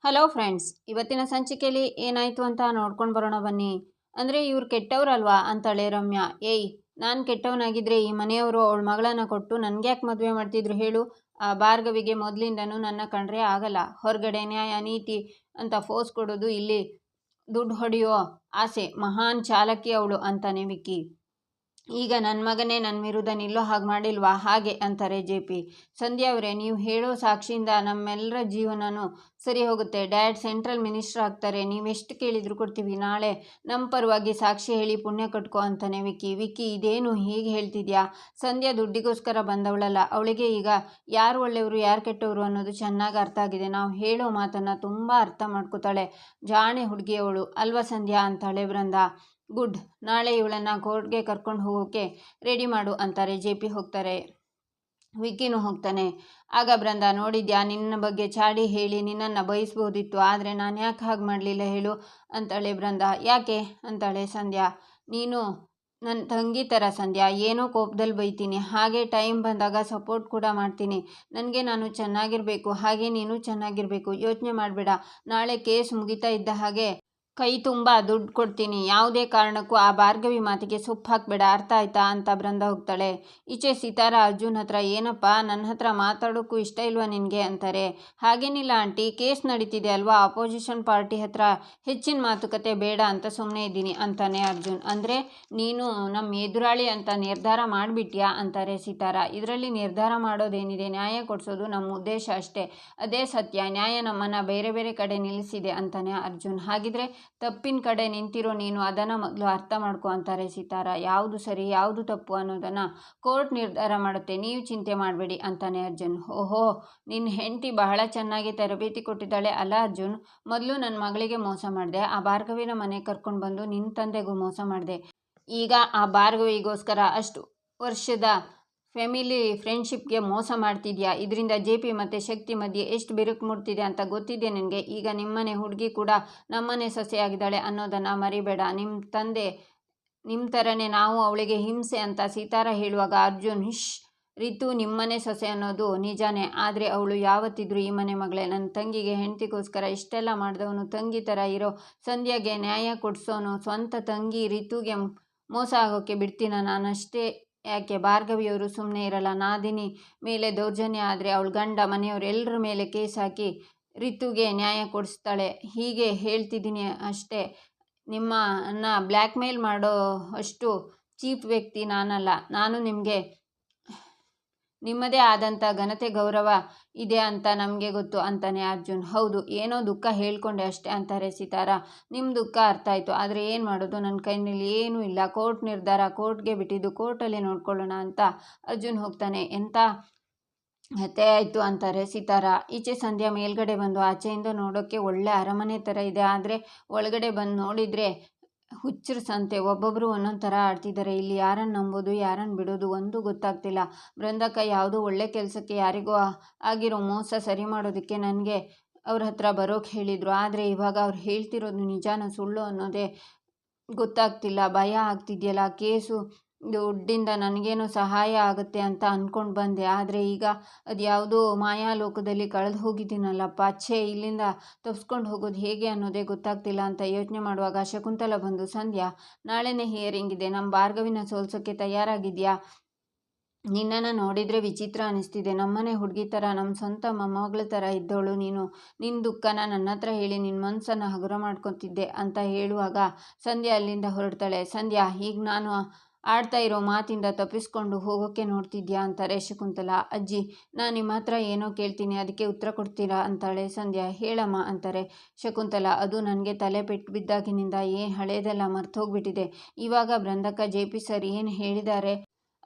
Hello friends, ಇವತ್ತಿನ ಸಂಚಿಕೆಯಲ್ಲಿ ಏನಾಯಿತು ಅಂತ ನೋಡ್ಕೊಂಡು ಬರೋಣ ಬನ್ನಿ. ಅಂದರೆ ಇವ್ರು ಕೆಟ್ಟವ್ರಲ್ವಾ ಅಂತಾಳೆ ರಮ್ಯಾ. ಏಯ್, ನಾನು ಕೆಟ್ಟವನಾಗಿದ್ದರೆ ಈ ಮನೆಯವರು ಅವಳ ಮಗಳನ್ನ ಕೊಟ್ಟು ನನಗ್ಯಾಕೆ ಮದುವೆ ಮಾಡ್ತಿದ್ರು ಹೇಳು. ಆ ಭಾರ್ಗವಿಗೆ ಮೊದಲಿಂದನೂ ನನ್ನ ಕಂಡ್ರೆ ಆಗಲ್ಲ. ಹೊರಗಡೆ ನ್ಯಾಯ ನೀತಿ ಅಂತ ಫೋರ್ಸ್ ಕೊಡೋದು, ಇಲ್ಲಿ ದುಡ್ಡು ಹೊಡೆಯೋ ಆಸೆ. ಮಹಾನ್ ಚಾಲಕಿ ಅವಳು ಅಂತಾನೆ ವಿಕ್ಕಿ. ಈಗ ನನ್ನ ಮಗನೇ ನನ್ನ ವಿರುದ್ಧ ನಿಲ್ಲೋ ಹಾಗೆ ಮಾಡಿಲ್ವಾ ಹಾಗೆ ಅಂತಾರೆ ಜೆ.ಪಿ. ಸಂಧ್ಯಾ ಅವರೇ, ನೀವು ಹೇಳೋ ಸಾಕ್ಷಿಯಿಂದ ನಮ್ಮೆಲ್ಲರ ಜೀವನನೂ ಸರಿ ಹೋಗುತ್ತೆ. ಡ್ಯಾಡ್ ಸೆಂಟ್ರಲ್ ಮಿನಿಸ್ಟರ್ ಆಗ್ತಾರೆ, ನೀವೆಷ್ಟು ಕೇಳಿದ್ರು ಕೊಡ್ತೀವಿ. ನಾಳೆ ನಮ್ಮ ಪರವಾಗಿ ಸಾಕ್ಷಿ ಹೇಳಿ ಪುಣ್ಯ ಕಟ್ಕೋ ಅಂತಾನೆ ವಿಕ್ಕಿ. ವಿಕ್ಕಿ, ಇದೇನು ಹೀಗೆ ಹೇಳ್ತಿದ್ಯಾ? ಸಂಧ್ಯಾ ದುಡ್ಡಿಗೋಸ್ಕರ ಬಂದವಳಲ್ಲ. ಅವಳಿಗೆ ಈಗ ಯಾರು ಒಳ್ಳೆಯವರು ಯಾರು ಕೆಟ್ಟವರು ಅನ್ನೋದು ಚೆನ್ನಾಗಿ ಅರ್ಥ ಆಗಿದೆ. ನಾವು ಹೇಳೋ ಮಾತನ್ನು ತುಂಬ ಅರ್ಥ ಮಾಡ್ಕೋತಾಳೆ. ಜಾಣೆ ಹುಡುಗಿ ಅವಳು ಅಲ್ವಾ ಸಂಧ್ಯಾ ಅಂತಾಳೆ ಬೃಂದಾ. ಗುಡ್, ನಾಳೆ ಇವಳನ್ನು ಕೋರ್ಟ್ಗೆ ಕರ್ಕೊಂಡು ಹೋಗೋಕೆ ರೆಡಿ ಮಾಡು ಅಂತಾರೆ ಜೆ.ಪಿ. ಹೋಗ್ತಾರೆ. ವಿಕ್ಕಿನೂ ಹೋಗ್ತಾನೆ. ಆಗ ಬೃಂದಾ, ನೋಡಿದ್ಯಾ, ನಿನ್ನ ಬಗ್ಗೆ ಚಾಡಿ ಹೇಳಿ ನಿನ್ನನ್ನು ಬಯಸ್ಬೋದಿತ್ತು, ಆದರೆ ನಾನು ಯಾಕೆ ಹಾಗೆ ಮಾಡಲಿಲ್ಲ ಹೇಳು ಅಂತಾಳೆ ಬೃಂದಾ. ಯಾಕೆ ಅಂತಾಳೆ ಸಂಧ್ಯಾ. ನೀನು ನನ್ನ ತಂಗಿ ಥರ ಸಂಧ್ಯಾ, ಏನೋ ಕೋಪದಲ್ಲಿ ಬೈತೀನಿ, ಹಾಗೆ ಟೈಮ್ ಬಂದಾಗ ಸಪೋರ್ಟ್ ಕೂಡ ಮಾಡ್ತೀನಿ. ನನಗೆ ನಾನು ಚೆನ್ನಾಗಿರಬೇಕು, ಹಾಗೆ ನೀನು ಚೆನ್ನಾಗಿರಬೇಕು. ಯೋಚನೆ ಮಾಡಬೇಡ, ನಾಳೆ ಕೇಸ್ ಮುಗಿತಾ ಇದ್ದ ಹಾಗೆ ಕೈ ತುಂಬ ದುಡ್ಡು ಕೊಡ್ತೀನಿ. ಯಾವುದೇ ಕಾರಣಕ್ಕೂ ಆ ಭಾರ್ಗವಿ ಮಾತಿಗೆ ಸೊಪ್ಪು ಹಾಕಬೇಡ, ಅರ್ಥ ಆಯ್ತಾ ಅಂತ ಬೃಂದಾ ಹೋಗ್ತಾಳೆ. ಈಚೆ ಸಿತಾರ ಅರ್ಜುನ್ ಹತ್ರ, ಏನಪ್ಪ ನನ್ನ ಹತ್ರ ಮಾತಾಡೋಕ್ಕೂ ಇಷ್ಟ ಇಲ್ವಾ ನಿನಗೆ ಅಂತಾರೆ. ಹಾಗೇನಿಲ್ಲ ಆಂಟಿ, ಕೇಸ್ ನಡೀತಿದೆ ಅಲ್ವಾ, ಅಪೋಸಿಷನ್ ಪಾರ್ಟಿ ಹತ್ರ ಹೆಚ್ಚಿನ ಮಾತುಕತೆ ಬೇಡ ಅಂತ ಸುಮ್ಮನೆ ಇದ್ದೀನಿ ಅಂತಾನೆ ಅರ್ಜುನ್. ಅಂದರೆ ನೀನು ನಮ್ಮ ಎದುರಾಳಿ ಅಂತ ನಿರ್ಧಾರ ಮಾಡಿಬಿಟ್ಯಾ ಅಂತಾರೆ ಸಿತಾರ. ಇದರಲ್ಲಿ ನಿರ್ಧಾರ ಮಾಡೋದೇನಿದೆ, ನ್ಯಾಯ ಕೊಡಿಸೋದು ನಮ್ಮ ಉದ್ದೇಶ ಅಷ್ಟೇ, ಅದೇ ಸತ್ಯ. ನ್ಯಾಯ ನಮ್ಮನ್ನು ಬೇರೆ ಬೇರೆ ಕಡೆ ನಿಲ್ಲಿಸಿದೆ ಅಂತಾನೆ ಅರ್ಜುನ್. ಹಾಗಿದ್ರೆ ತಪ್ಪಿನ ಕಡೆ ನಿಂತಿರೋ ನೀನು ಅದನ್ನು ಮೊದಲು ಅರ್ಥ ಮಾಡ್ಕೊ ಅಂತಾರೆ ಸಿತಾರ. ಯಾವುದು ಸರಿ ಯಾವುದು ತಪ್ಪು ಅನ್ನೋದನ್ನು ಕೋರ್ಟ್ ನಿರ್ಧಾರ ಮಾಡುತ್ತೆ, ನೀವು ಚಿಂತೆ ಮಾಡಬೇಡಿ ಅಂತಾನೆ ಅರ್ಜುನ್. ಓಹೋ, ನಿನ್ನ ಹೆಂಡತಿ ಬಹಳ ಚೆನ್ನಾಗಿ ತರಬೇತಿ ಕೊಟ್ಟಿದ್ದಾಳೆ ಅಲ್ಲ ಅರ್ಜುನ್. ಮೊದಲು ನನ್ನ ಮಗಳಿಗೆ ಮೋಸ ಮಾಡಿದೆ, ಆ ಭಾರ್ಗವಿನ ಮನೆಗೆ ಕರ್ಕೊಂಡು ಬಂದು ನಿನ್ನ ತಂದೆಗೂ ಮೋಸ ಮಾಡಿದೆ. ಈಗ ಆ ಭಾರ್ಗವಿಗೋಸ್ಕರ ಅಷ್ಟು ವರ್ಷದ ಫ್ಯಾಮಿಲಿ ಫ್ರೆಂಡ್ಶಿಪ್ಗೆ ಮೋಸ ಮಾಡ್ತಿದ್ಯಾ. ಇದರಿಂದ ಜೆ.ಪಿ. ಮತ್ತು ಶಕ್ತಿ ಮಧ್ಯೆ ಎಷ್ಟು ಬಿರುಕು ಮೂಡ್ತಿದೆ ಅಂತ ಗೊತ್ತಿದೆ ನಿನಗೆ. ಈಗ ನಿಮ್ಮನೆ ಹುಡುಗಿ ಕೂಡ ನಮ್ಮನೆ ಸೊಸೆಯಾಗಿದ್ದಾಳೆ ಅನ್ನೋದನ್ನು ಮರಿಬೇಡ. ನಿಮ್ಮ ತಂದೆ ನಿಮ್ಮ ಥರನೇ ನಾವು ಅವಳಿಗೆ ಹಿಂಸೆ ಅಂತ ಸಿತಾರ ಹೇಳುವಾಗ ಅರ್ಜುನ್, ರಿತು ನಿಮ್ಮನೆ ಸೊಸೆ ಅನ್ನೋದು ನಿಜಾನೇ, ಆದರೆ ಅವಳು ಯಾವತ್ತಿದ್ರೂ ಈ ಮನೆ ಮಗಳೇ. ನನ್ನ ತಂಗಿಗೆ ಹೆಂಡತಿಗೋಸ್ಕರ ಇಷ್ಟೆಲ್ಲ ಮಾಡಿದವನು, ತಂಗಿ ಥರ ಇರೋ ಸಂಧ್ಯಾಗೆ ನ್ಯಾಯ ಕೊಡಿಸೋನು, ಸ್ವಂತ ತಂಗಿ ರಿತುಗೆ ಮೋಸ ಆಗೋಕ್ಕೆ ಬಿಡ್ತೀನ ನಾನಷ್ಟೇ ಯಾಕೆ? ಭಾರ್ಗವಿಯವರು ಸುಮ್ಮನೆ ಇರಲ್ಲ. ನಾದಿನಿ ಮೇಲೆ ದೌರ್ಜನ್ಯ ಆದರೆ ಅವಳ ಗಂಡ ಮನೆಯವರು ಎಲ್ಲರ ಮೇಲೆ ಕೇಸ್ ಹಾಕಿ ರಿತುಗೆ ನ್ಯಾಯ ಕೊಡಿಸ್ತಾಳೆ. ಹೀಗೆ ಹೇಳ್ತಿದ್ದೀನಿ ಅಷ್ಟೇ, ನಿಮ್ಮನ್ನ ಬ್ಲ್ಯಾಕ್ ಮೇಲ್ ಮಾಡೋ ಅಷ್ಟು ಚೀಪ್ ವ್ಯಕ್ತಿ ನಾನಲ್ಲ. ನಾನು ನಿಮಗೆ ನಿಮ್ಮದೇ ಆದಂಥ ಘನತೆ ಗೌರವ ಇದೆ ಅಂತ ನಮಗೆ ಗೊತ್ತು ಅಂತಾನೆ ಅರ್ಜುನ್. ಹೌದು, ಏನೋ ದುಃಖ ಹೇಳ್ಕೊಂಡೆ ಅಷ್ಟೇ ಅಂತಾರೆ ಸಿತಾರ. ನಿಮ್ಮ ದುಃಖ ಅರ್ಥ ಆಯಿತು, ಆದರೆ ಏನು ಮಾಡೋದು, ನನ್ನ ಕೈನಲ್ಲಿ ಏನೂ ಇಲ್ಲ. ಕೋರ್ಟ್ ನಿರ್ಧಾರ ಕೋರ್ಟ್ಗೆ ಬಿಟ್ಟಿದ್ದು, ಕೋರ್ಟಲ್ಲಿ ನೋಡ್ಕೊಳ್ಳೋಣ ಅಂತ ಅರ್ಜುನ್ ಹೋಗ್ತಾನೆ. ಎಂಥ ಹತೆ ಆಯಿತು ಅಂತಾರೆ ಸಿತಾರ. ಈಚೆ ಸಂಧ್ಯಾ ಮೇಲ್ಗಡೆ ಬಂದು ಆಚೆಯಿಂದ ನೋಡೋಕ್ಕೆ ಒಳ್ಳೆ ಅರಮನೆ ಥರ ಇದೆ, ಆದರೆ ಒಳಗಡೆ ಬಂದು ನೋಡಿದರೆ ಹುಚ್ಚರ ಸಂತೆ. ಒಬ್ಬೊಬ್ಬರು ಒಂದೊಂದು ಥರ ಆಡ್ತಿದ್ದಾರೆ. ಇಲ್ಲಿ ಯಾರನ್ನು ನಂಬೋದು ಯಾರನ್ನು ಬಿಡೋದು ಒಂದು ಗೊತ್ತಾಗ್ತಿಲ್ಲ. ಬೃಂದಕ್ಕ ಯಾವುದೋ ಒಳ್ಳೆ ಕೆಲಸಕ್ಕೆ ಯಾರಿಗೋ ಆಗಿರೋ ಮೋಸ ಸರಿ ಮಾಡೋದಕ್ಕೆ ನನಗೆ ಅವ್ರ ಹತ್ರ ಬರೋಕ್ಕೆ ಹೇಳಿದರು, ಆದರೆ ಇವಾಗ ಅವ್ರು ಹೇಳ್ತಿರೋದು ನಿಜಾನ ಸುಳ್ಳು ಅನ್ನೋದೇ ಗೊತ್ತಾಗ್ತಿಲ್ಲ. ಭಯ ಆಗ್ತಿದೆಯಲ್ಲ, ಕೇಸು ದುಡ್ಡಿಂದ ನನಗೇನೋ ಸಹಾಯ ಆಗುತ್ತೆ ಅಂತ ಅಂದ್ಕೊಂಡು ಬಂದೆ, ಆದರೆ ಈಗ ಅದು ಯಾವುದೋ ಮಾಯಾಲೋಕದಲ್ಲಿ ಕಳೆದು ಹೋಗಿದ್ದೀನಲ್ಲಪ್ಪ. ಛೇ, ಇಲ್ಲಿಂದ ತಪ್ಪಿಸ್ಕೊಂಡು ಹೋಗೋದು ಹೇಗೆ ಅನ್ನೋದೇ ಗೊತ್ತಾಗ್ತಿಲ್ಲ ಅಂತ ಯೋಚನೆ ಮಾಡುವಾಗ ಶಕುಂತಲ ಬಂದು, ಸಂಧ್ಯಾ, ನಾಳೆನೇ ಹಿಯರಿಂಗ್ ಇದೆ, ನಮ್ಮ ಭಾರ್ಗವಿನ ಸೋಲ್ಸೋಕ್ಕೆ ತಯಾರಾಗಿದೆಯಾ? ನಿನ್ನನ್ನು ನೋಡಿದರೆ ವಿಚಿತ್ರ ಅನ್ನಿಸ್ತಿದೆ. ನಮ್ಮನೆ ಹುಡುಗಿ ಥರ, ನಮ್ಮ ಸ್ವಂತ ಮೊಮ್ಮಗಳ ಥರ ಇದ್ದವಳು ನೀನು. ನಿನ್ನ ದುಃಖನ ನನ್ನ ಹತ್ರ ಹೇಳಿ ನಿನ್ನ ಮನಸ್ಸನ್ನು ಹಗುರ ಮಾಡ್ಕೊತಿದ್ದೆ ಅಂತ ಹೇಳುವಾಗ ಸಂಧ್ಯಾ ಅಲ್ಲಿಂದ ಹೊರಡ್ತಾಳೆ. ಸಂಧ್ಯಾ, ಈಗ ನಾನು ಆಡ್ತಾ ಇರೋ ಮಾತಿಂದ ತಪ್ಪಿಸ್ಕೊಂಡು ಹೋಗೋಕ್ಕೆ ನೋಡ್ತಿದ್ಯಾ ಅಂತಾರೆ ಶಕುಂತಲ. ಅಜ್ಜಿ, ನಾನು ನಿಮ್ಮ ಹತ್ರ ಏನೋ ಕೇಳ್ತೀನಿ, ಅದಕ್ಕೆ ಉತ್ತರ ಕೊಡ್ತೀರಾ ಅಂತಾಳೆ ಸಂಧ್ಯಾ. ಹೇಳಮ್ಮ ಅಂತಾರೆ ಶಕುಂತಲ. ಅದು ನನಗೆ ತಲೆ ಪೆಟ್ಟು ಬಿದ್ದಾಗಿನಿಂದ ಹಳೇದೆಲ್ಲ ಮರ್ತೋಗ್ಬಿಟ್ಟಿದೆ. ಇವಾಗ ಬೃಂದಕ್ಕ ಜೆ.ಪಿ. ಸರ್ ಏನು ಹೇಳಿದ್ದಾರೆ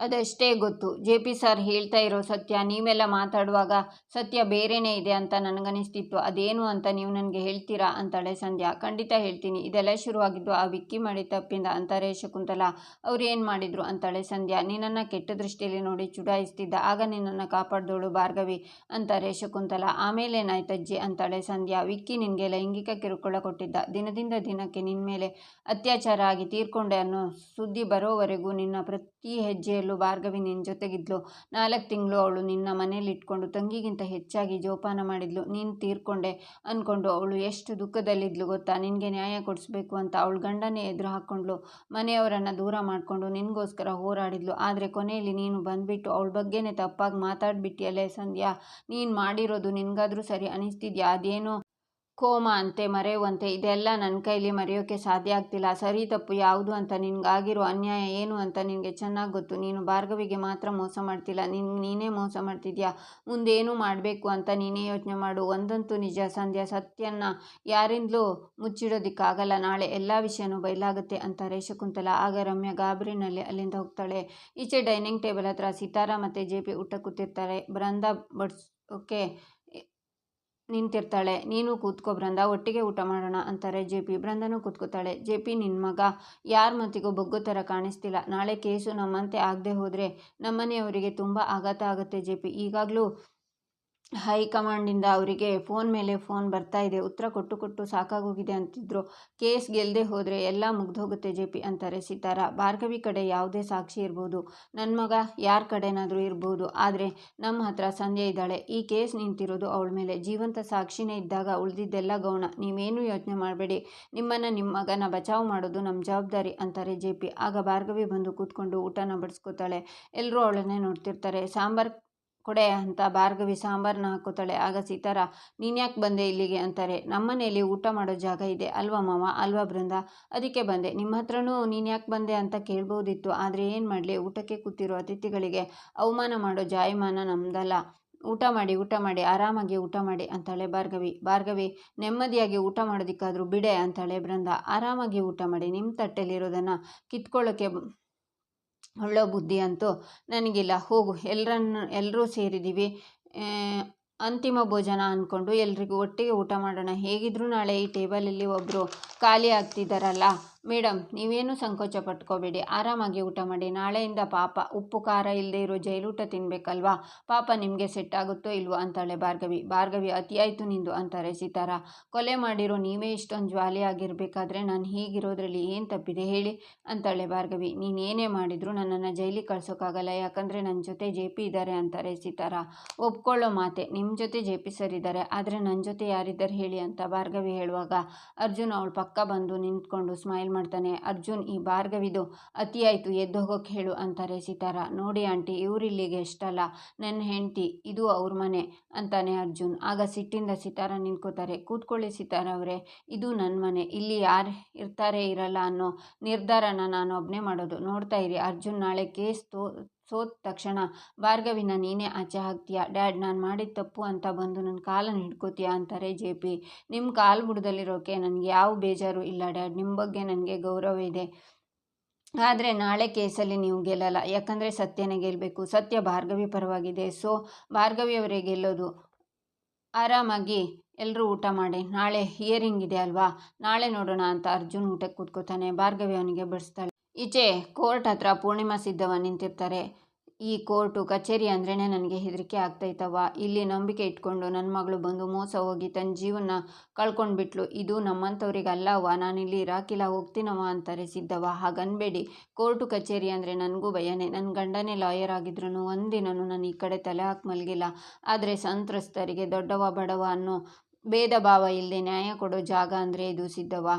ಅದಷ್ಟೇ ಗೊತ್ತು. ಜೆ.ಪಿ. ಸರ್ ಹೇಳ್ತಾ ಇರೋ ಸತ್ಯ, ನೀವೆಲ್ಲ ಮಾತಾಡುವಾಗ ಸತ್ಯ ಬೇರೆಯೇ ಇದೆ ಅಂತ ನನಗನ್ನಿಸ್ತಿತ್ತು. ಅದೇನು ಅಂತ ನೀವು ನನಗೆ ಹೇಳ್ತೀರಾ ಅಂತಾಳೆ ಸಂಧ್ಯಾ. ಖಂಡಿತ ಹೇಳ್ತೀನಿ. ಇದೆಲ್ಲ ಶುರುವಾಗಿದ್ದು ಆ ವಿಕ್ಕಿ ಮಾಡಿದ ತಪ್ಪಿಂದ ಅಂತಾರೆ ಶಕುಂತಲ. ಅವ್ರು ಏನು ಮಾಡಿದ್ರು ಅಂತಾಳೆ ಸಂಧ್ಯಾ. ನಿನ್ನನ್ನು ಕೆಟ್ಟ ದೃಷ್ಟಿಯಲ್ಲಿ ನೋಡಿ ಚುಡಾಯಿಸ್ತಿದ್ದ, ಆಗ ನಿನ್ನನ್ನು ಕಾಪಾಡಿದವಳು ಭಾರ್ಗವಿ ಅಂತಾರೆ ಶಕುಂತಲ. ಆಮೇಲೇನಾಯ್ತಜ್ಜಿ ಅಂತಾಳೆ ಸಂಧ್ಯಾ. ವಿಕ್ಕಿ ನಿನಗೆ ಲೈಂಗಿಕ ಕಿರುಕುಳ ಕೊಟ್ಟಿದ್ದ, ದಿನದಿಂದ ದಿನಕ್ಕೆ ನಿನ್ನ ಮೇಲೆ ಅತ್ಯಾಚಾರ ಆಗಿ ತೀರ್ಕೊಂಡೆ ಅನ್ನೋ ಸುದ್ದಿ ಬರೋವರೆಗೂ ನಿನ್ನ ಪ್ರತಿ ಹೆಜ್ಜೆಯಲ್ಲೂ ಅವಧಿಯಲ್ಲೂ ಭಾರ್ಗವಿ ನಿನ್ನ ಜೊತೆಗಿದ್ಲು. 4 ತಿಂಗಳು ಅವಳು ನಿನ್ನ ಮನೇಲಿ ಇಟ್ಕೊಂಡು ತಂಗಿಗಿಂತ ಹೆಚ್ಚಾಗಿ ಜೋಪಾನ ಮಾಡಿದ್ಲು. ನೀನು ತೀರ್ಕೊಂಡೆ ಅಂದ್ಕೊಂಡು ಅವಳು ಎಷ್ಟು ದುಃಖದಲ್ಲಿದ್ಲು ಗೊತ್ತಾ? ನಿನಗೆ ನ್ಯಾಯ ಕೊಡಿಸ್ಬೇಕು ಅಂತ ಅವಳು ಗಂಡನೇ ಎದುರು ಹಾಕ್ಕೊಂಡ್ಲು. ಮನೆಯವರನ್ನು ದೂರ ಮಾಡಿಕೊಂಡು ನಿನಗೋಸ್ಕರ ಹೋರಾಡಿದ್ಲು. ಆದರೆ ಕೊನೆಯಲ್ಲಿ ನೀನು ಬಂದ್ಬಿಟ್ಟು ಅವಳ ಬಗ್ಗೆನೇ ತಪ್ಪಾಗಿ ಮಾತಾಡ್ಬಿಟ್ಟಿಯಲ್ಲೇ ಸಂಧ್ಯಾ. ನೀನು ಮಾಡಿರೋದು ನಿನಗಾದ್ರೂ ಸರಿ ಅನಿಸ್ತಿದ್ಯಾ? ಅದೇನೋ ಕೋಮ ಅಂತೆ, ಮರೆಯುವಂತೆ. ಇದೆಲ್ಲ ನನ್ನ ಕೈಲಿ ಮರೆಯೋಕ್ಕೆ ಸಾಧ್ಯ ಆಗ್ತಿಲ್ಲ. ಸರಿ ತಪ್ಪು ಯಾವುದು ಅಂತ, ನಿನಗಾಗಿರೋ ಅನ್ಯಾಯ ಏನು ಅಂತ ನಿನಗೆ ಚೆನ್ನಾಗಿ ಗೊತ್ತು. ನೀನು ಭಾರ್ಗವಿಗೆ ಮಾತ್ರ ಮೋಸ ಮಾಡ್ತಿಲ್ಲ, ನೀನೇ ಮೋಸ ಮಾಡ್ತಿದ್ಯಾ. ಮುಂದೇನು ಮಾಡಬೇಕು ಅಂತ ನೀನೇ ಯೋಚನೆ ಮಾಡು. ಒಂದಂತೂ ನಿಜ ಸಂಧ್ಯಾ, ಸತ್ಯನ ಯಾರಿಂದಲೂ ಮುಚ್ಚಿಡೋದಕ್ಕಾಗಲ್ಲ. ನಾಳೆ ಎಲ್ಲ ವಿಷಯನೂ ಬಯಲಾಗುತ್ತೆ ಅಂತಾರೆ ಶಕುಂತಲಾ. ಆಗ ರಮ್ಯಾ ಗಾಬರಿನಲ್ಲಿ ಅಲ್ಲಿಂದ ಹೋಗ್ತಾಳೆ. ಈಚೆ ಡೈನಿಂಗ್ ಟೇಬಲ್ ಹತ್ರ ಸಿತಾರಾ ಮತ್ತು ಜೆ.ಪಿ ಊಟ ಕೂತಿರ್ತಾರೆ. ಬೃಂದಾ ಬಡಿಸೋಕೆ ನಿಂತಿರ್ತಾಳೆ. ನೀನು ಕೂತ್ಕೋ ಬೃಂದಾ, ಒಟ್ಟಿಗೆ ಊಟ ಮಾಡೋಣ ಅಂತಾರೆ ಜೆ.ಪಿ. ಬೃಂದನೂ ಕೂತ್ಕೋತಾಳೆ. ಜೆ.ಪಿ, ನಿನ್ನ ಮಗ ಯಾರ ಮಾತಿಗೂ ಬಗ್ಗೋ ಥರ ಕಾಣಿಸ್ತಿಲ್ಲ. ನಾಳೆ ಕೇಸು ನಮ್ಮಂತೆ ಆಗದೆ ಹೋದರೆ ನಮ್ಮನೆಯವರಿಗೆ ತುಂಬ ಆಘಾತ ಆಗುತ್ತೆ ಜೆ.ಪಿ. ಈಗಾಗಲೂ ಹೈಕಮಾಂಡಿಂದ ಅವರಿಗೆ ಫೋನ್ ಮೇಲೆ ಫೋನ್ ಬರ್ತಾ ಇದೆ. ಉತ್ತರ ಕೊಟ್ಟು ಕೊಟ್ಟು ಸಾಕಾಗೋಗಿದೆ ಅಂತಿದ್ರು. ಕೇಸ್ ಗೆಲ್ಲದೆ ಹೋದರೆ ಎಲ್ಲ ಮುಗ್ದೋಗುತ್ತೆ ಜೆ.ಪಿ ಅಂತಾರೆ ಸಿತಾರಾ. ಭಾರ್ಗವಿ ಕಡೆ ಯಾವುದೇ ಸಾಕ್ಷಿ ಇರ್ಬೋದು, ನನ್ನ ಮಗ ಯಾರ ಕಡೆನಾದರೂ ಇರ್ಬೋದು, ಆದರೆ ನಮ್ಮ ಹತ್ರ ಸಂಧ್ಯಾ ಇದ್ದಾಳೆ. ಈ ಕೇಸ್ ನಿಂತಿರೋದು ಅವಳ ಮೇಲೆ. ಜೀವಂತ ಸಾಕ್ಷಿನೇ ಇದ್ದಾಗ ಉಳಿದಿದ್ದೆಲ್ಲ ಗೌಣ. ನೀವೇನೂ ಯೋಚನೆ ಮಾಡಬೇಡಿ. ನಿಮ್ಮ ಮಗನ ಬಚಾವ್ ಮಾಡೋದು ನಮ್ಮ ಜವಾಬ್ದಾರಿ ಅಂತಾರೆ ಜೆ.ಪಿ. ಆಗ ಭಾರ್ಗವಿ ಬಂದು ಕೂತ್ಕೊಂಡು ಊಟನ ಬಡಿಸ್ಕೋತಾಳೆ. ಎಲ್ಲರೂ ಅವಳನ್ನೇ ನೋಡ್ತಿರ್ತಾರೆ. ಸಾಂಬಾರ್ ಕೊಡೆ ಅಂತ ಭಾರ್ಗವಿ ಸಾಂಬಾರನ್ನ ಹಾಕೋತಾಳೆ. ಆಗ ಸಿತಾರಾ, ನೀನ್ಯಾಕೆ ಬಂದೆ ಇಲ್ಲಿಗೆ ಅಂತಾರೆ. ನಮ್ಮನೇಲಿ ಊಟ ಮಾಡೋ ಜಾಗ ಇದೆ ಅಲ್ವಾ ಮಾವ, ಅಲ್ವಾ ಬೃಂದಾ, ಅದಕ್ಕೆ ಬಂದೆ. ನಿಮ್ಮ ಹತ್ರನೂ ನೀನ್ಯಾಕೆ ಬಂದೆ ಅಂತ ಕೇಳ್ಬೋದಿತ್ತು, ಆದರೆ ಏನು ಮಾಡಲಿ, ಊಟಕ್ಕೆ ಕೂತಿರೋ ಅತಿಥಿಗಳಿಗೆ ಅವಮಾನ ಮಾಡೋ ಜಾಯಮಾನ ನಮ್ದಲ್ಲ. ಊಟ ಮಾಡಿ ಆರಾಮಾಗಿ ಊಟ ಮಾಡಿ ಅಂತಾಳೆ ಭಾರ್ಗವಿ. ನೆಮ್ಮದಿಯಾಗಿ ಊಟ ಮಾಡೋದಕ್ಕಾದ್ರೂ ಬಿಡೆ ಅಂತಾಳೆ ಬೃಂದಾ. ಆರಾಮಾಗಿ ಊಟ ಮಾಡಿ, ನಿಮ್ಮ ತಟ್ಟೆಲಿರೋದನ್ನು ಕಿತ್ಕೊಳ್ಳೋಕ್ಕೆ ಒಳ್ಳೋ ಬುದ್ಧಿ ಅಂತೂ ನನಗಿಲ್ಲ. ಹೋಗು, ಎಲ್ಲರೂ ಸೇರಿದ್ದೀವಿ, ಅಂತಿಮ ಭೋಜನ ಅಂದ್ಕೊಂಡು ಎಲ್ರಿಗೂ ಒಟ್ಟಿಗೆ ಊಟ ಮಾಡೋಣ. ಹೇಗಿದ್ರೂ ನಾಳೆ ಈ ಟೇಬಲಲ್ಲಿ ಒಬ್ಬರು ಖಾಲಿ ಆಗ್ತಿದ್ದಾರಲ್ಲ ಮೇಡಮ್, ನೀವೇನು ಸಂಕೋಚ ಪಟ್ಕೋಬೇಡಿ, ಆರಾಮಾಗಿ ಊಟ ಮಾಡಿ. ನಾಳೆಯಿಂದ ಪಾಪ ಉಪ್ಪು ಖಾರ ಇಲ್ಲದೆ ಇರೋ ಜೈಲೂಟ ತಿನ್ಬೇಕಲ್ವಾ, ಪಾಪ ನಿಮಗೆ ಸೆಟ್ ಆಗುತ್ತೋ ಇಲ್ವೋ ಅಂತಾಳೆ ಭಾರ್ಗವಿ. ಅತಿಯಾಯಿತು ನಿಂದು ಅಂತಾರೆ ಸಿತಾರಾ. ಕೊಲೆ ಮಾಡಿರೋ ನೀವೇ ಇಷ್ಟೊಂದು ಜಾಲಿಯಾಗಿರ್ಬೇಕಾದ್ರೆ ನಾನು ಹೀಗಿರೋದ್ರಲ್ಲಿ ಏನು ತಪ್ಪಿದೆ ಹೇಳಿ ಅಂತಾಳೆ ಭಾರ್ಗವಿ. ನೀನೇನೇ ಮಾಡಿದ್ರು ನನ್ನನ್ನು ಜೈಲಿಗೆ ಕಳ್ಸೋಕ್ಕಾಗಲ್ಲ, ಯಾಕಂದರೆ ನನ್ನ ಜೊತೆ ಜೆ.ಪಿ ಇದ್ದಾರೆ ಅಂತಾರೆ ಸಿತಾರಾ. ಒಪ್ಕೊಳ್ಳೋ ಮಾತೆ, ನಿಮ್ಮ ಜೊತೆ ಜೆ.ಪಿ ಸರ್ ಇದ್ದಾರೆ, ಆದರೆ ನನ್ನ ಜೊತೆ ಯಾರಿದ್ದಾರೆ ಹೇಳಿ ಅಂತ ಭಾರ್ಗವಿ ಹೇಳುವಾಗ ಅರ್ಜುನ್ ಅವಳ ಪಕ್ಕ ಬಂದು ನಿಂತ್ಕೊಂಡು ಸ್ಮೈಲ್ ಮಾಡ್ತಾನೆ. ಅರ್ಜುನ್, ಈ ಭಾರ್ಗವಿದು ಅತಿಯಾಯಿತು, ಎದ್ದೋಗೋಕೆ ಹೇಳು ಅಂತಾರೆ ಸಿತಾರಾ. ನೋಡಿ ಆಂಟಿ, ಇವರಿಲ್ಲಿಗೆ ಎಷ್ಟಲ್ಲ, ನನ್ನ ಹೆಂಡತಿ, ಇದು ಅವ್ರ ಮನೆ ಅಂತಾನೆ ಅರ್ಜುನ್. ಆಗ ಸಿಟ್ಟಿಂದ ಸಿತಾರಾ ನಿಂತ್ಕೋತಾರೆ. ಕೂತ್ಕೊಳ್ಳಿ ಸಿತಾರಾ ಅವರೇ, ಇದು ನನ್ನ ಮನೆ, ಇಲ್ಲಿ ಯಾರು ಇರ್ತಾರೆ ಇರಲ್ಲ ಅನ್ನೋ ನಿರ್ಧಾರನ ನಾನು ಒಬ್ಬನೇ ಮಾಡೋದು. ನೋಡ್ತಾ ಇರಿ, ಅರ್ಜುನ್ ನಾಳೆ ಕೇಸ್ ಸೋತ ತಕ್ಷಣ ಭಾರ್ಗವಿನ ನೀನೇ ಆಚೆ ಹಾಕ್ತೀಯಾ. ಡ್ಯಾಡ್, ನಾನು ಮಾಡಿದ ತಪ್ಪು ಅಂತ ಬಂದು ನನ್ನ ಕಾಲನ್ನು ಹಿಡ್ಕೋತೀಯಾ ಅಂತಾರೆ ಜೆ.ಪಿ. ನಿಮ್ಮ ಕಾಲು ಬುಡದಲ್ಲಿರೋಕೆ ನನಗೆ ಯಾವ ಬೇಜಾರು ಇಲ್ಲ ಡ್ಯಾಡ್, ನಿಮ್ಮ ಬಗ್ಗೆ ನನಗೆ ಗೌರವ ಇದೆ. ಆದರೆ ನಾಳೆ ಕೇಸಲ್ಲಿ ನೀವು ಗೆಲ್ಲಲ್ಲ, ಯಾಕಂದರೆ ಸತ್ಯನೇ ಗೆಲ್ಲಬೇಕು. ಸತ್ಯ ಭಾರ್ಗವಿ ಪರವಾಗಿದೆ, ಸೊ ಭಾರ್ಗವಿಯವರೇ ಗೆಲ್ಲೋದು. ಆರಾಮಾಗಿ ಎಲ್ಲರೂ ಊಟ ಮಾಡಿ, ನಾಳೆ ಹಿಯರಿಂಗ್ ಇದೆ ಅಲ್ವಾ, ನಾಳೆ ನೋಡೋಣ ಅಂತ ಅರ್ಜುನ್ ಊಟಕ್ಕೆ ಕೂತ್ಕೋತಾನೆ. ಭಾರ್ಗವಿ ಅವನಿಗೆ ಬಡಿಸ್ತಾಳೆ. ಈಚೆ ಕೋರ್ಟ್ ಹತ್ರ ಪೂರ್ಣಿಮಾ ಸಿದ್ದವ್ವ ನಿಂತಿರ್ತಾರೆ. ಈ ಕೋರ್ಟು ಕಚೇರಿ ಅಂದ್ರೇ ನನಗೆ ಹೆದರಿಕೆ ಆಗ್ತೈತವ್ವ. ಇಲ್ಲಿ ನಂಬಿಕೆ ಇಟ್ಕೊಂಡು ನನ್ನ ಮಗಳು ಬಂದು ಮೋಸ ಹೋಗಿ ತನ್ನ ಜೀವನ ಕಳ್ಕೊಂಡ್ಬಿಟ್ಲು. ಇದು ನಮ್ಮಂಥವ್ರಿಗೆ ಅಲ್ಲವ್ವ, ನಾನಿಲ್ಲಿ ಇರಾಕಿಲ್ಲ, ಹೋಗ್ತೀನವ್ವ ಅಂತಾರೆ ಸಿದ್ದವ್ವ. ಹಾಗನ್ಬೇಡಿ, ಕೋರ್ಟು ಕಚೇರಿ ಅಂದರೆ ನನಗೂ ಭಯನೇ. ನನ್ನ ಗಂಡನೇ ಲಾಯರ್ ಆಗಿದ್ರು ಒಂದಿನೂ ನಾನು ಈ ಕಡೆ ತಲೆ ಹಾಕಿ ಮಲಗಿಲ್ಲ. ಆದರೆ ಸಂತ್ರಸ್ತರಿಗೆ ದೊಡ್ಡವ ಬಡವ ಅನ್ನೋ ಭೇದ ಭಾವ ಇಲ್ಲದೆ ನ್ಯಾಯ ಕೊಡೋ ಜಾಗ ಅಂದರೆ ಇದು ಸಿದ್ದವ್ವ.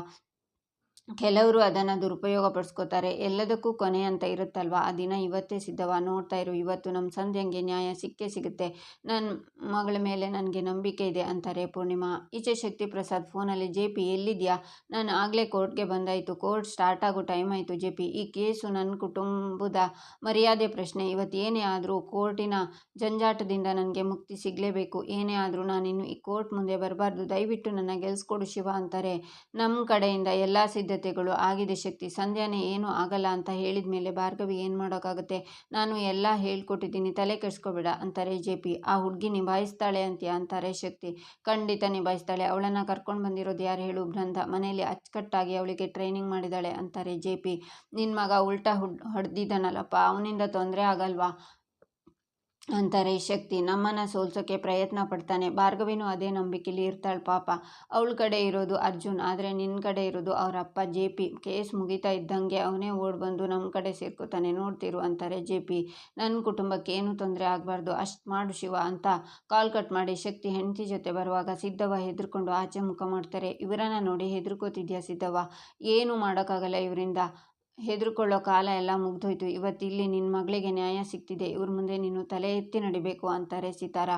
ಕೆಲವರು ಅದನ್ನು ದುರುಪಯೋಗ ಪಡಿಸ್ಕೋತಾರೆ. ಎಲ್ಲದಕ್ಕೂ ಕೊನೆ ಅಂತ ಇರುತ್ತಲ್ವ, ಆ ದಿನ ಇವತ್ತೇ ಸಿದ್ದವ್ವ. ನೋಡ್ತಾ ಇರು, ಇವತ್ತು ನಮ್ಮ ಸಂಧ್ಯಂಗೆ ನ್ಯಾಯ ಸಿಕ್ಕೇ ಸಿಗುತ್ತೆ. ನನ್ನ ಮಗಳ ಮೇಲೆ ನನಗೆ ನಂಬಿಕೆ ಇದೆ ಅಂತಾರೆ ಪೂರ್ಣಿಮಾ. ಈಚೆ ಶಕ್ತಿ ಪ್ರಸಾದ್ ಫೋನಲ್ಲಿ, ಜೆ.ಪಿ ಎಲ್ಲಿದೆಯಾ, ನಾನು ಆಗಲೇ ಕೋರ್ಟ್ಗೆ ಬಂದಾಯಿತು, ಕೋರ್ಟ್ ಸ್ಟಾರ್ಟ್ ಆಗೋ ಟೈಮ್ ಆಯಿತು ಜೆ.ಪಿ. ಈ ಕೇಸು ನನ್ನ ಕುಟುಂಬದ ಮರ್ಯಾದೆ ಪ್ರಶ್ನೆ. ಇವತ್ತು ಏನೇ ಆದರೂ ಕೋರ್ಟಿನ ಜಂಜಾಟದಿಂದ ನನಗೆ ಮುಕ್ತಿ ಸಿಗಲೇಬೇಕು. ಏನೇ ಆದರೂ ನಾನಿನ್ನು ಈ ಕೋರ್ಟ್ ಮುಂದೆ ಬರಬಾರ್ದು, ದಯವಿಟ್ಟು ನನ್ನ ಗೆಲ್ಸ್ಕೊಡು ಶಿವ ಅಂತಾರೆ. ನಮ್ಮ ಕಡೆಯಿಂದ ಎಲ್ಲ ಸಿದ್ಧತೆಗಳು ಆಗಿದೆ ಶಕ್ತಿ, ಸಂಧ್ಯಾನೇ ಏನೂ ಆಗಲ್ಲ ಅಂತ ಹೇಳಿದ ಮೇಲೆ ಭಾರ್ಗವಿ ಏನು ಮಾಡೋಕ್ಕಾಗುತ್ತೆ, ನಾನು ಎಲ್ಲ ಹೇಳ್ಕೊಟ್ಟಿದ್ದೀನಿ, ತಲೆ ಕೆಡಿಸ್ಕೋಬೇಡ ಅಂತಾರೆ ಜೆ.ಪಿ. ಆ ಹುಡುಗಿ ನಿಭಾಯಿಸ್ತಾಳೆ ಅಂತೀಯ ಅಂತಾರೆ ಶಕ್ತಿ. ಖಂಡಿತ ನಿಭಾಯಿಸ್ತಾಳೆ. ಅವಳನ್ನು ಕರ್ಕೊಂಡು ಬಂದಿರೋದು ಯಾರು ಹೇಳು, ಬೃಂದಾ. ಮನೇಲಿ ಅಚ್ಚುಕಟ್ಟಾಗಿ ಅವಳಿಗೆ ಟ್ರೈನಿಂಗ್ ಮಾಡಿದ್ದಾಳೆ ಅಂತಾರೆ ಜೆ.ಪಿ. ನಿನ್ನ ಮಗ ಉಲ್ಟಾ ಹೊಡೆದಿದ್ದಾನಲ್ಲಪ್ಪ, ಅವನಿಂದ ತೊಂದರೆ ಆಗಲ್ವಾ ಅಂತಾರೆ ಶಕ್ತಿ. ನಮ್ಮನ್ನು ಸೋಲ್ಸೋಕ್ಕೆ ಪ್ರಯತ್ನ ಪಡ್ತಾನೆ. ಭಾರ್ಗವಿನೂ ಅದೇ ನಂಬಿಕೆಯಲ್ಲಿ ಇರ್ತಾಳೆ ಪಾಪ. ಅವಳ ಕಡೆ ಇರೋದು ಅರ್ಜುನ್, ಆದರೆ ನಿನ್ನ ಕಡೆ ಇರೋದು ಅವರ ಅಪ್ಪ JP. ಕೇಸ್ ಮುಗಿತಾ ಇದ್ದಂಗೆ ಅವನೇ ಓಡ್ ಬಂದು ನಮ್ಮ ಕಡೆ ಸೇರ್ಕೋತಾನೆ, ನೋಡ್ತಿರು ಅಂತಾರೆ JP. ನನ್ನ ಕುಟುಂಬಕ್ಕೆ ಏನು ತೊಂದರೆ ಆಗಬಾರ್ದು, ಅಷ್ಟು ಮಾಡು ಶಿವ ಅಂತ ಕಾಲ್ ಕಟ್ ಮಾಡಿ ಶಕ್ತಿ ಹೆಂಡತಿ ಜೊತೆ ಬರುವಾಗ ಸಿದ್ದವ್ವ ಹೆದರ್ಕೊಂಡು ಆಚೆ ಮುಖ ಮಾಡ್ತಾರೆ. ಇವರನ್ನ ನೋಡಿ ಹೆದರ್ಕೋತಿದ್ಯಾ ಸಿದ್ದವ್ವ? ಏನೂ ಮಾಡೋಕ್ಕಾಗಲ್ಲ ಇವರಿಂದ. ಹೆದರ್ಕೊಳ್ಳೋ ಕಾಲ ಎಲ್ಲ ಮುಗ್ದೋಯ್ತು. ಇವತ್ತಿಲ್ಲಿ ನಿನ್ನ ಮಗಳಿಗೆ ನ್ಯಾಯ ಸಿಗ್ತಿದೆ. ಇವ್ರ ಮುಂದೆ ನೀನು ತಲೆ ಎತ್ತಿ ನಡಿಬೇಕು ಅಂತಾರೆ ಸಿತಾರ.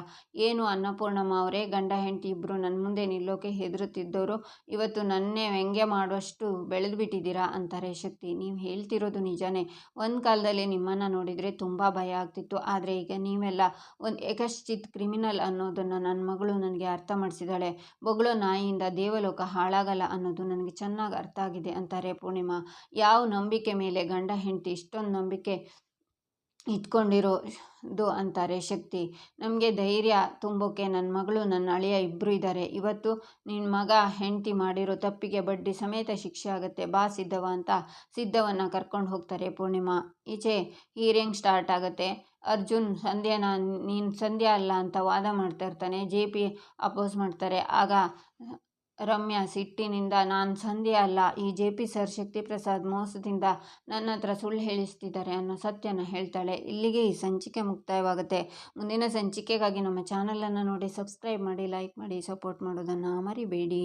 ಏನು ಅನ್ನಪೂರ್ಣಮ್ಮ ಅವರೇ, ಗಂಡ ಹೆಂಡತಿ ಇಬ್ಬರು ನನ್ನ ಮುಂದೆ ನಿಲ್ಲೋಕೆ ಹೆದರುತ್ತಿದ್ದವರು ಇವತ್ತು ನನ್ನೇ ವ್ಯಂಗ್ಯ ಮಾಡುವಷ್ಟು ಬೆಳೆದು ಬಿಟ್ಟಿದ್ದೀರಾ ಅಂತಾರೆ ಶಕ್ತಿ. ನೀವು ಹೇಳ್ತಿರೋದು ನಿಜಾನೇ. ಒಂದು ಕಾಲದಲ್ಲಿ ನಿಮ್ಮನ್ನು ನೋಡಿದರೆ ತುಂಬ ಭಯ ಆಗ್ತಿತ್ತು. ಆದರೆ ಈಗ ನೀವೆಲ್ಲ ಒಂದು ಎಕಶ್ಚಿತ್ ಕ್ರಿಮಿನಲ್ ಅನ್ನೋದನ್ನು ನನ್ನ ಮಗಳು ನನಗೆ ಅರ್ಥ ಮಾಡಿಸಿದಾಳೆ. ಬೊಗಳೋ ನಾಯಿಯಿಂದ ದೇವಲೋಕ ಹಾಳಾಗಲ್ಲ ಅನ್ನೋದು ನನಗೆ ಚೆನ್ನಾಗಿ ಅರ್ಥ ಆಗಿದೆ ಅಂತಾರೆ ಪೂರ್ಣಿಮಾ. ಯಾವ ನಂಬಿಕೆ ಮೇಲೆ ಗಂಡ ಹೆಂಡತಿ ಇಷ್ಟೊಂದು ನಂಬಿಕೆ ಇಟ್ಕೊಂಡಿರೋದು ಅಂತಾರೆ ಶಕ್ತಿ. ನಮಗೆ ಧೈರ್ಯ ತುಂಬೋಕೆ ನನ್ನ ಮಗಳು ನನ್ನ ಅಳಿಯ ಇಬ್ಬರು ಇದ್ದಾರೆ. ಇವತ್ತು ನಿನ್ನ ಮಗ ಹೆಂಡತಿ ಮಾಡಿರೋ ತಪ್ಪಿಗೆ ಬಡ್ಡಿ ಸಮೇತ ಶಿಕ್ಷೆ ಆಗುತ್ತೆ. ಬಾ ಸಿದ್ದವ್ವ ಅಂತ ಸಿದ್ದವ್ವನ್ನ ಕರ್ಕೊಂಡು ಹೋಗ್ತಾರೆ ಪೂರ್ಣಿಮಾ. ಈಚೆ ಹೀರಿಂಗ್ ಸ್ಟಾರ್ಟ್ ಆಗುತ್ತೆ. ಅರ್ಜುನ್ ಸಂಧ್ಯಾನ ನೀನು ಸಂಧ್ಯಾ ಅಲ್ಲ ಅಂತ ವಾದ ಮಾಡ್ತಾ ಇರ್ತಾನೆ. JP ಅಪೋಸ್ ಮಾಡ್ತಾರೆ. ಆಗ ರಮ್ಯಾ ಸಿಟ್ಟಿನಿಂದ ನಾನು ಸಂಧ್ಯಾ ಅಲ್ಲ, ಈ JP ಸರ್ ಶಕ್ತಿಪ್ರಸಾದ್ ಮೋಸದಿಂದ ನನ್ನ ಹತ್ರ ಸುಳ್ಳು ಹೇಳಿಸ್ತಿದ್ದಾರೆ ಅನ್ನೋ ಸತ್ಯನ ಹೇಳ್ತಾಳೆ. ಇಲ್ಲಿಗೆ ಈ ಸಂಚಿಕೆ ಮುಕ್ತಾಯವಾಗುತ್ತೆ. ಮುಂದಿನ ಸಂಚಿಕೆಗಾಗಿ ನಮ್ಮ ಚಾನಲನ್ನು ನೋಡಿ ಸಬ್ಸ್ಕ್ರೈಬ್ ಮಾಡಿ, ಲೈಕ್ ಮಾಡಿ, ಸಪೋರ್ಟ್ ಮಾಡೋದನ್ನು ಮರಿಬೇಡಿ.